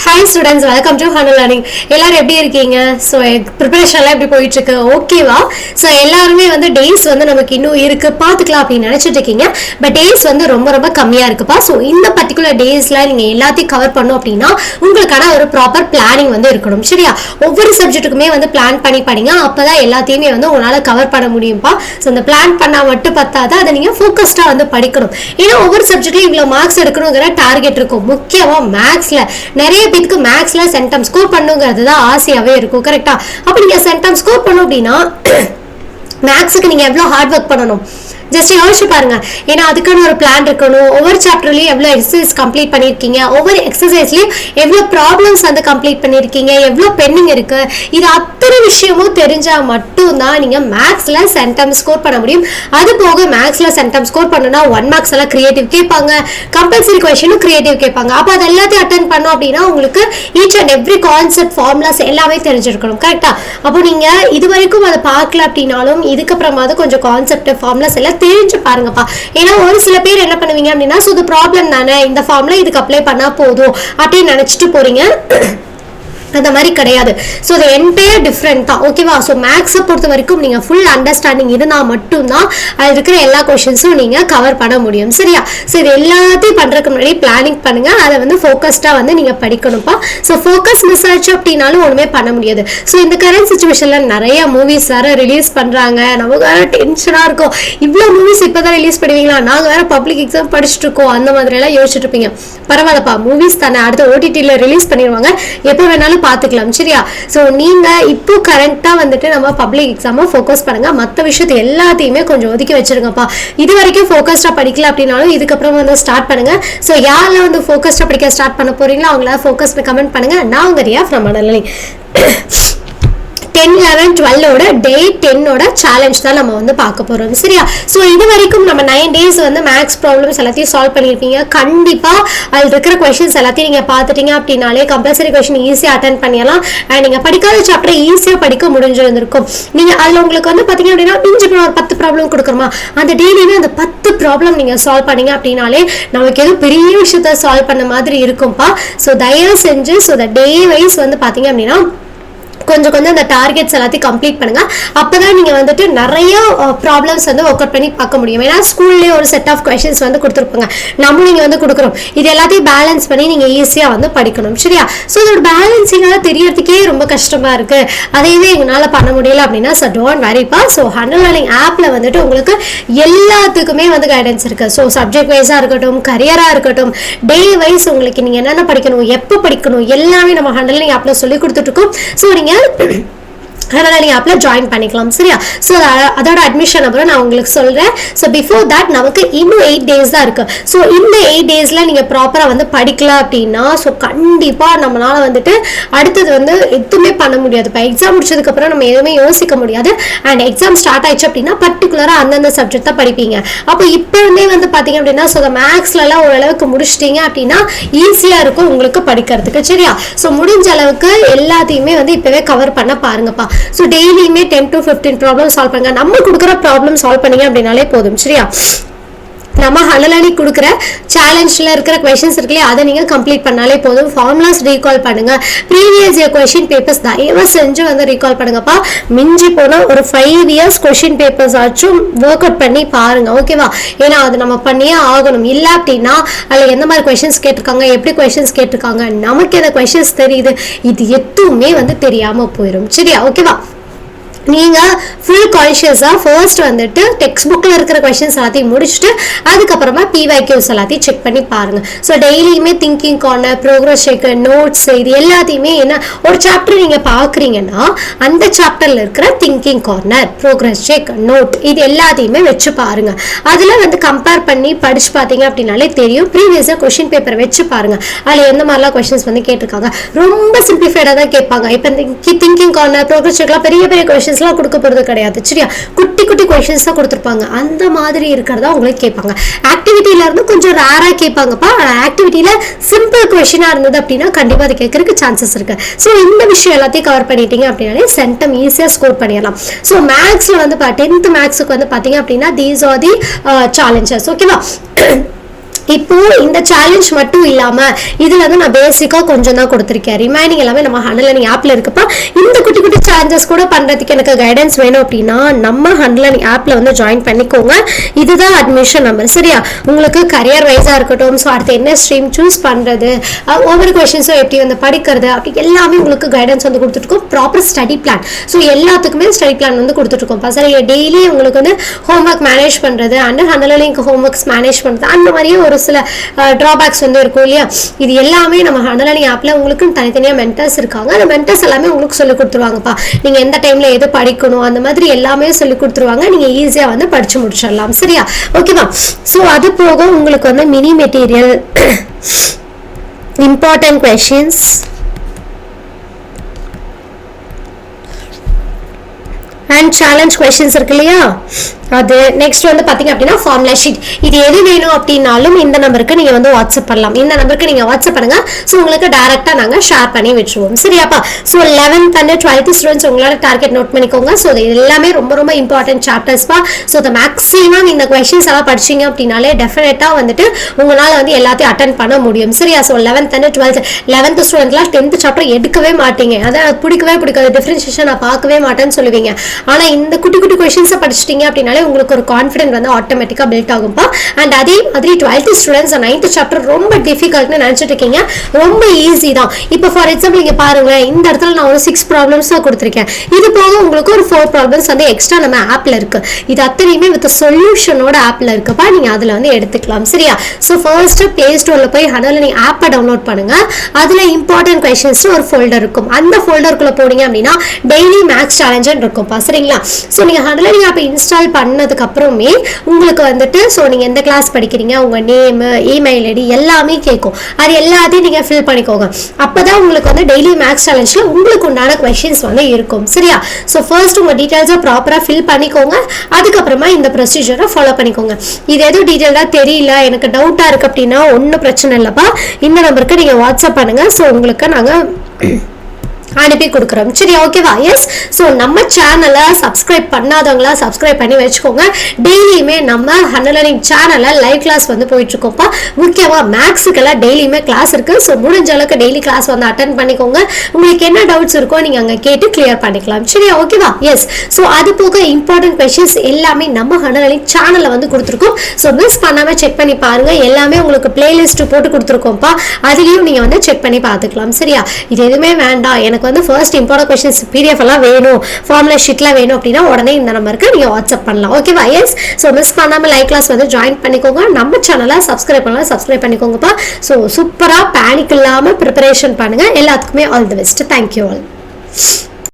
Hi students, welcome to ஹனல் learning. எல்லாரும் எப்படி இருக்கீங்க? ஸோ ப்ரிப்பரேஷன்லாம் எப்படி போயிட்டு இருக்கு? ஓகேவா? ஸோ எல்லாருமே வந்து டேஸ் வந்து நமக்கு இன்னும் இருக்கு பார்த்துக்கலாம் அப்படின்னு நினைச்சிட்டு இருக்கீங்க. பட் டேஸ் வந்து ரொம்ப ரொம்ப கம்மியா இருக்குப்பா. ஸோ இந்த பர்டிகுலர் டேஸ்ல நீங்க எல்லாத்தையும் கவர் பண்ணும் அப்படின்னா உங்களுக்கான ஒரு ப்ராப்பர் பிளானிங் வந்து இருக்கணும். சரியா? ஒவ்வொரு சப்ஜெக்ட்டுக்குமே வந்து பிளான் பண்ணி படிங்க. அப்பதான் எல்லாத்தையுமே வந்து உங்களால கவர் பண்ண முடியும்ப்பா. ஸோ இந்த பிளான் பண்ணா மட்டும் பத்தாது, அதை நீங்க ஃபோக்கஸ்டா வந்து படிக்கணும். ஏன்னா ஒவ்வொரு சப்ஜெக்ட்லயும் இவ்வளவு மார்க்ஸ் எடுக்கணுங்கிற டார்கெட் இருக்கும். முக்கியமா மேக்ஸ்ல நிறைய பேருக்கு மேக்ஸ்ல சென்டம் ஸ்கோர் பண்ணுங்கிறது தான் ஆசையாவே இருக்கும். கரெக்டா? அப்ப நீங்க சென்டம் ஸ்கோர் பண்ணும் அப்படின்னா மேக்ஸுக்கு நீங்க எவ்வளவு ஹார்ட் ஒர்க் பண்ணணும் ஜஸ்ட் யோசிச்சு பாருங்க. ஏன்னா அதுக்கான ஒரு பிளான் இருக்கணும். ஒவ்வொரு சாப்டர்லயும் எவ்வளவு எக்ஸசைஸ் கம்ப்ளீட் பண்ணிருக்கீங்க, ஒவ்வொரு எக்ஸசைஸ்லயும் எவ்வளவு ப்ராப்ளம்ஸ் வந்து கம்ப்ளீட் பண்ணிருக்கீங்க, எவ்வளவு பெண்டிங் இருக்கு, இது அத்தனை விஷயமும் தெரிஞ்சா மட்டும்தான் நீங்க மேக்ஸ்ல சென்டம் ஸ்கோர் பண்ண முடியும். அது போக மேக்ஸ்ல சென்டம் ஸ்கோர் பண்ணணும்னா 1 மார்க்ஸ் எல்லாம் கிரியேட்டிவ் கேட்பாங்க, கம்பல்சரி கொஸ்டினும் கிரியேட்டிவ் கேட்பாங்க. அப்ப அது எல்லாத்தையும் அட்டென்ட் பண்ணோம் அப்படின்னா உங்களுக்கு each and every concept formulas எல்லாமே தெரிஞ்சிருக்கணும். கரெக்டா? அப்போ நீங்க இது வரைக்கும் அதை பார்க்கல அப்படின்னாலும் இதுக்கப்புறமா கொஞ்சம் கான்செப்ட் ஃபார்முலாஸ் எல்லாம் தெரிஞ்சு பாருங்கப்பா. ஏன்னா ஒரு சில பேர் என்ன பண்ணுவீங்க அப்படின்னா இது ப்ராப்ளம் தானே, இந்த ஃபார்ம்ல இதுக்கு அப்ளை பண்ணா போதும் அப்படின்னு நினைச்சிட்டு போறீங்க. அந்த மாதிரி கிடையாது. ஸோ அது என்டையர் டிஃப்ரெண்ட் தான். ஓகேவா? ஸோ மேக்ஸை பொறுத்த வரைக்கும் நீங்கள் ஃபுல் அண்டர்ஸ்டாண்டிங் இருந்தால் மட்டும்தான் அது இருக்கிற எல்லா கொஷின்ஸும் நீங்கள் கவர் பண்ண முடியும். சரியா? ஸோ இது எல்லாத்தையும் பண்ணுறதுக்கு முன்னாடி பிளானிங் பண்ணுங்க. அதை வந்து ஃபோக்கஸ்டாக வந்து நீங்கள் படிக்கணும்ப்பா. ஸோ ஃபோக்கஸ் மிஸ் ஆச்சு அப்படின்னாலும் ஒன்றுமே பண்ண முடியாது. ஸோ இந்த கரண்ட் சுச்சுவேஷனில் நிறைய மூவிஸ் வேறு ரிலீஸ் பண்ணுறாங்க. நமக்கு வேறு டென்ஷனாக இருக்கும். இவ்வளோ மூவிஸ் இப்போ தான் ரிலீஸ் பண்ணுவீங்களா, நாங்கள் வேறு பப்ளிக் எக்ஸாம் படிச்சுட்டு இருக்கோம், அந்த மாதிரியெல்லாம் யோசிச்சுட்டு இருப்பீங்க. பரவாயில்லப்பா, மூவிஸ் தானே, அடுத்த ஓடிடியில் ரிலீஸ் பண்ணிடுவாங்க, எப்போ வேணாலும் பார்த்துக்கலாம். சரியா? ஸோ நீங்க இப்போ கரண்டா வந்துட்டு நம்ம பப்ளிக் எக்ஸாமை ஃபோக்கஸ் பண்ணுங்க. மற்ற விஷயத்தை எல்லாத்தையுமே கொஞ்சம் ஒதுக்கி வச்சிருங்கப்பா. இது வரைக்கும் ஃபோக்கஸ்டா படிக்கல அப்படின்னாலும் இதுக்கப்புறம் வந்து ஸ்டார்ட் பண்ணுங்க. ஸோ யாரெல்லாம் வந்து ஃபோக்கஸ்டா படிக்க ஸ்டார்ட் பண்ண போறீங்களோ அவங்கள ஃபோக்கஸ் கமெண்ட் பண்ணுங்க. நான் உங்க Riya from Manali. 10, 11, 12 day 10 challenge தான் நம்ம வந்து பார்க்க போறோம். சரியா? ஸோ இது வரைக்கும் நம்ம 9 days வந்து மேக்ஸ் ப்ராப்ளம்ஸ் எல்லாத்தையும் சால்வ் பண்ணியிருப்பீங்க. கண்டிப்பா அதில் இருக்கிற கொஸ்டின்ஸ் எல்லாத்தையும் நீங்க பார்த்துட்டீங்க அப்படின்னாலே கம்பல்சரி கொஸ்டின் ஈஸியாக அட்டன் பண்ணிடலாம். அண்ட் நீங்க படிக்காத சாப்டர் ஈஸியாக படிக்க முடிஞ்சிருந்திருக்கும். நீங்க அதில் உங்களுக்கு வந்து பார்த்தீங்க அப்படின்னா பிஞ்சு ஒரு 10 ப்ராப்ளம் கொடுக்குறோமா, அந்த டெய்லியுமே அந்த 10 ப்ராப்ளம் நீங்க சால்வ் பண்ணீங்க அப்படின்னாலே நமக்கு எதுவும் பெரிய விஷயத்த சால்வ் பண்ண மாதிரி இருக்கும்பா. ஸோ தயவு செஞ்சு டே வைஸ் வந்து பார்த்தீங்க அப்படின்னா கொஞ்சம் அந்த டார்கெட்ஸ் எல்லாத்தையும் கம்ப்ளீட் பண்ணுங்க. அப்பதான் நீங்க வந்துட்டு நிறைய ப்ராப்ளம்ஸ் வந்து ஒர்க் அவுட் பண்ணி பார்க்க முடியும். ஏன்னா ஸ்கூல்லேயே ஒரு செட் ஆஃப் கொஸ்டின்ஸ் வந்து கொடுத்துருப்பாங்க, நம்ம நீங்க வந்து கொடுக்குறோம். இது எல்லாத்தையும் பேலன்ஸ் பண்ணி நீங்க ஈஸியா வந்து படிக்கணும். சரியா? ஸோ இதோட பேலன்சிங்காக தெரியறதுக்கே ரொம்ப கஷ்டமா இருக்கு, அதையவே எங்களால பண்ண முடியல அப்படின்னா டோன்ட் வரிப்பா. ஸோ ஹனல் லேர்னிங் ஆப்ல வந்துட்டு உங்களுக்கு எல்லாத்துக்குமே வந்து கைடன்ஸ் இருக்கு. ஸோ சப்ஜெக்ட் வைஸா இருக்கட்டும், கரியரா இருக்கட்டும், டே வைஸ் உங்களுக்கு நீங்க என்னென்ன படிக்கணும், எப்போ படிக்கணும், எல்லாமே நம்ம ஹனல் லேர்னிங் ஆப்ல சொல்லி கொடுத்துட்டு இருக்கோம். ஸோ நீங்க அதனால நீங்க ஆப்ல ஜாயின் பண்ணிக்கலாம். சரியா? ஸோ அதோட அட்மிஷன் அப்புறம் நான் உங்களுக்கு சொல்றேன். ஸோ பிஃபோர் தட் நமக்கு இன்னும் 8 days தான் இருக்கு. ஸோ இந்த 8 daysல நீங்க ப்ராப்பரா வந்து படிக்கல அப்படின்னா கண்டிப்பா நம்மளால வந்துட்டு அடுத்தது வந்து எதுவுமே பண்ண முடியாது. இப்போ எக்ஸாம் முடிச்சதுக்கு அப்புறம் நம்ம எதுவுமே யோசிக்க முடியாது. அண்ட் எக்ஸாம் ஸ்டார்ட் ஆயிடுச்சு அப்படின்னா பர்டிகுலரா அந்தந்த சப்ஜெக்ட் தான் படிப்பீங்க. அப்போ இப்போ இருந்தே வந்து பாத்தீங்க அப்படின்னா மேக்ஸ்ல எல்லாம் ஓரளவுக்கு முடிச்சிட்டீங்க அப்படின்னா ஈஸியா இருக்கும் உங்களுக்கு படிக்கிறதுக்கு. சரியா? ஸோ முடிஞ்ச அளவுக்கு எல்லாத்தையுமே வந்து இப்பவே கவர் பண்ண பாருங்கப்பா. ஸோ டெய்லியுமே 10 to 15 ப்ராப்ளம் சால்வ் பண்ணுங்க. நம்ம கொடுக்குற ப்ராப்ளம் சால்வ் பண்ணீங்க அப்படின்னாலே போதும். சரியா? நம்ம ஹனல் லேர்னிங் கொடுக்குற சேலஞ்சில் இருக்கிற கொஷின்ஸ் இருக்குல்லையே, அதை நீங்கள் கம்ப்ளீட் பண்ணாலே போதும். ஃபார்முலாஸ் ரீகால் பண்ணுங்க. ப்ரீவியஸ் இயர் கொஷின் பேப்பர்ஸ் தயவு செஞ்சு வந்து ரீகால் பண்ணுங்கப்பா. மிஞ்சி போனால் ஒரு 5 years கொஷின் பேப்பர்ஸ் ஆச்சும் ஒர்க் அவுட் பண்ணி பாருங்க. ஓகேவா? ஏன்னா அது நம்ம பண்ணியே ஆகணும். இல்லை அப்படின்னா அதில் எந்த மாதிரி கொஷின்ஸ் கேட்டிருக்காங்க, எப்படி கொஷின்ஸ் கேட்டிருக்காங்க, நமக்கு எந்த கொஷின்ஸ் தெரியுது, இது எதுவுமே வந்து தெரியாமல் போயிடும். சரியா? ஓகேவா? நீங்க ஃபுல் கான்ஷியஸா ஃபர்ஸ்ட் வந்துட்டு டெக்ஸ்ட் புக்ல இருக்கிற கொஸ்டின்ஸ் எல்லாத்தையும் முடிச்சுட்டு அதுக்கப்புறமா PYQs எல்லாத்தையும் செக் பண்ணி பாருங்க. ஸோ டெய்லியுமே thinking corner, progress check, notes, இது எல்லாத்தையுமே என்ன ஒரு சாப்டர் நீங்க பாக்குறீங்கன்னா அந்த சாப்டர்ல இருக்கிற thinking corner, progress check, note, இது எல்லாத்தையுமே வச்சு பாருங்க. அதுல வந்து கம்பேர் பண்ணி படிச்சு பார்த்தீங்க அப்படின்னாலே தெரியும். ப்ரீவியஸா கொஸ்டின் பேப்பர் வச்சு பாருங்க, அதுல எந்த மாதிரிலாம் கொஸ்டின்ஸ் வந்து கேட்டிருக்காங்க. ரொம்ப சிம்பிளிஃபைடா தான் கேட்பாங்க. இப்போ திங்கிங் கார்னர், ப்ரோக்ரஸ் செக்லாம் பெரிய பெரிய கொஸ்டின் கொடுக்க போறது கிடையாது. சரியா? குட்டி குட்டி கொஸ்டின்ஸ் தான் கொடுத்துருப்பாங்க. அந்த மாதிரி இருக்கிறதா உங்களுக்கு கேட்பாங்க. ஆக்டிவிட்டியில இருந்து கொஞ்சம் ரேரா கேட்பாங்கப்பா. ஆக்டிவிட்டியில சிம்பிள் கொஸ்டினா இருந்தது அப்படின்னா கண்டிப்பா அது கேட்கறதுக்கு சான்சஸ் இருக்கு. ஸோ இந்த விஷயம் எல்லாத்தையும் கவர் பண்ணிட்டீங்க அப்படின்னாலே சென்டம் ஈஸியா ஸ்கோர் பண்ணிடலாம். ஸோ மேக்ஸ்ல வந்து 10th மேக்ஸுக்கு வந்து பாத்தீங்க அப்படின்னா தீஸ் ஆர் தி சேலஞ்சஸ். ஓகேவா? இப்போ இந்த சேலஞ்ச் மட்டும் இல்லாம இதுல வந்து நான் பேசிக்கா கொஞ்சம் தான் கொடுத்திருக்கேன். ரிமைனிங் எல்லாமே நம்ம ஹண்ட்லர்னிங் ஆப்ல இருக்குப்பா. இந்த குட்டி குட்டி சேலஞ்சஸ் கூட பண்றதுக்கு எனக்கு கைடன்ஸ் வேணும் அப்படின்னா நம்ம ஹண்ட்லர்னிங் ஆப்ல வந்து ஜாயின் பண்ணிக்கோங்க. இதுதான் அட்மிஷன் நம்பர். சரியா? உங்களுக்கு கரியர் வைஸா இருக்கட்டும், ஸோ அடுத்து என்ன ஸ்ட்ரீம் சூஸ் பண்றது, ஒவ்வொரு கொஸ்டின்ஸும் எப்படி வந்து படிக்கிறது, அப்படி எல்லாமே உங்களுக்கு கைடன்ஸ் வந்து கொடுத்துருக்கோம். ப்ராப்பர் ஸ்டடி பிளான், ஸோ எல்லாத்துக்குமே ஸ்டடி பிளான் வந்து கொடுத்துருக்கோம். சரி, டெய்லி உங்களுக்கு வந்து ஹோம்ஒர்க் மேனேஜ் பண்றது அண்ட் ஹண்ட்லர்னிங் ஹோம்ஒர்க்ஸ் மேனேஜ் பண்றது, அந்த மாதிரியே ஒரு சில டிராபேக்ஸ் வந்து இருக்கும் இல்லையா? இது எல்லாமே நம்ம ஹண்ட்லர்னிங் ஆப்ல உங்களுக்கு தனித்தனியா மென்டர்ஸ் இருக்காங்க. அந்த மென்டர்ஸ் எல்லாமே உங்களுக்கு சொல்லி கொடுத்துருவாங்கப்பா. நீங்க எந்த டைம்ல எது படிக்கணும் அந்த மாதிரி எல்லாமே சொல்லி கொடுத்துருவாங்க. நீங்க ஈஸியா வந்து படிச்சு முடிச்சிடலாம். சரியா? ஓகேவா? ஸோ அது போக உங்களுக்கு வந்து mini material, important questions and challenge questions இருக்கு இல்லையா? அது நெக்ஸ்ட் வந்து பாத்தீங்க அப்படின்னா ஃபார்முலா ஷீட். இது எது வேணும் அப்படின்னாலும் இந்த நம்பருக்கு நீங்க வந்து வாட்ஸ்அப் பண்ணலாம். இந்த நம்பருக்கு நீங்க வாட்ஸ்அப் பண்ணுங்க. ஸோ உங்களுக்கு டைரக்டா நாங்க ஷேர் பண்ணி விட்டுருவோம். சரியாப்பா? So 11th and 12th students உங்களோட டார்கெட் நோட் பண்ணிக்கோங்க. ஸோ இது எல்லாமே ரொம்ப ரொம்ப இம்பார்ட்டன்ட் சாப்டர்ஸ்பா. ஸோ இந்த மேக்ஸிமம் இந்த கொஸ்டின்ஸ் எல்லாம் படிச்சீங்க அப்படின்னாலே டெஃபினட்டா வந்துட்டு உங்களால வந்து எல்லாத்தையும் அட்டன் பண்ண முடியும். சரியா? So 11th and 12th 11th ஸ்டூடெண்ட்லாம் 10th chapter எடுக்கவே மாட்டீங்க. அதை பிடிக்கவே பிடிக்காது, டிஃபரன்ஷியேஷன் நான் பார்க்கவே மாட்டேன்னு சொல்லுவீங்க. ஆனா இந்த குட்டி குட்டி கொஸ்டின்ஸை படிச்சிட்டீங்க அப்படின்னாலே உங்களுக்கு ஒரு கான்ஃபிடென்ட் வந்து ஆட்டோமேட்டிக்கா பில்ட் ஆகும்பா. அண்ட் அதே மாதிரி 12th ஸ்டூடெண்ட்ஸ் 9th சாப்டர் ரொம்ப டிஃபிகல்ட்னு நினைச்சிட்டு இருக்கீங்க. ரொம்ப ஈஸி தான். இப்போ ஃபார் எக்ஸாம்பிள் நீங்க பாருங்க, இந்த இடத்துல நான் ஒரு 6 ப்ராப்ளம்ஸ் தான் கொடுத்துருக்கேன். இது போக உங்களுக்கு ஒரு 4 ப்ராப்ளம்ஸ் வந்து எக்ஸ்ட்ரா நம்ம ஆப்ல இருக்கு. இது அத்தனையுமே வித் சொல்யூஷனோட ஆப்ல இருக்குப்பா. நீங்க அதுல வந்து எடுத்துக்கலாம். சரியா? ஸோ ஃபர்ஸ்ட் பிளே ஸ்டோர்ல போய் ஹண்ட்லர்னிங் ஆப்பை டவுன்லோட் பண்ணுங்க. அதுல இம்பார்ட்டன்ட் கொஸ்டின்ஸ் ஒரு ஃபோல்டர் இருக்கும். அந்த ஃபோல்டருக்குள்ள போனீங்க அப்படின்னா டெய்லி மேக்ஸ் சேலஞ்ச் இருக்கும்பா. சரிங்களா? ஸோ நீங்க ஹண்ட்லர்னிங் ஆப்பை இன்ஸ்டால் பண்ணதுக்கு அப்புறமே உங்களுக்கு வந்துட்டு ஸோ நீங்க எந்த கிளாஸ் படிக்கிறீங்க, உங்க நேம், இமெயில் ஐடி எல்லாமே கேட்கும். அது எல்லாத்தையும் நீங்க ஃபில் பண்ணிக்கோங்க. அப்பதான் உங்களுக்கு வந்து டெய்லி மேக்ஸ் சேலஞ்சில் உங்களுக்கு உண்டான கொஸ்டின்ஸ் வந்து இருக்கும். சரியா? ஸோ ஃபர்ஸ்ட் உங்க டீடைல்ஸை ப்ராப்பரா ஃபில் பண்ணிக்கோங்க. அதுக்கப்புறமா இந்த ப்ரொசீஜரை ஃபாலோ பண்ணிக்கோங்க. இது எதுவும் டீடைல்டா தெரியல, எனக்கு டவுட்டா இருக்கு அப்படின்னா ஒன்றும் பிரச்சனை இல்லைப்பா. இந்த நம்பருக்கு நீங்க வாட்ஸ்அப் பண்ணுங்க. ஸோ உங்களுக்கு நாங்க அனுப்பி கொடுக்குறோம். சரி, ஓகேவா? எஸ். ஸோ நம்ம சேனலை சப்ஸ்கிரைப் பண்ணாதவங்களா சப்ஸ்கிரைப் பண்ணி வச்சுக்கோங்க. டெய்லியுமே நம்ம ஹண்ட்லர்னிங் சேனலில் லைவ் கிளாஸ் வந்து போயிட்டு இருக்கோம்ப்பா. முக்கியமாக மேக்ஸுக்கெல்லாம் டெய்லியுமே கிளாஸ் இருக்கு. ஸோ முடிஞ்ச அளவுக்கு டெய்லி கிளாஸ் வந்து அட்டன் பண்ணிக்கோங்க. உங்களுக்கு என்ன டவுட்ஸ் இருக்கோ நீங்க அங்கே கேட்டு கிளியர் பண்ணிக்கலாம். சரியா? ஓகேவா? எஸ். ஸோ அது போக இம்பார்ட்டன்ட் கொஸ்டின்ஸ் எல்லாமே நம்ம ஹண்ட்லர்னிங் சேனலில் வந்து கொடுத்துருக்கோம். ஸோ மிஸ் பண்ணாம செக் பண்ணி பாருங்க. எல்லாமே உங்களுக்கு பிளேலிஸ்ட் போட்டு கொடுத்துருக்கோம்ப்பா. அதுலேயும் நீங்க வந்து செக் பண்ணி பார்த்துக்கலாம். சரியா? இது எதுவுமே வேண்டாம், எனக்கு வந்து ஃபர்ஸ்ட் இம்பார்ட்டன்ட் கொஸ்டின்ஸ் PDF எல்லாம் வேணும், ஃபார்முலா ஷீட்லாம் வேணும் அப்படின்னா உடனே இந்த நம்பருக்கு நீங்க வாட்ஸ்அப் பண்ணலாம். ஓகேவா? எஸ். ஸோ மிஸ் பண்ணாம லைவ் கிளாஸ் வந்து ஜாயின் பண்ணிக்கோங்க. நம்ம சேனலை சப்ஸ்கிரைப் பண்ணலாம், சப்ஸ்கிரைப் பண்ணிக்கோங்கப்பா. ஸோ சூப்பரா பேனிக் இல்லாம ப்ரிப்பரேஷன் பண்ணுங்க. எல்லாத்துக்குமே all the best. Thank you all.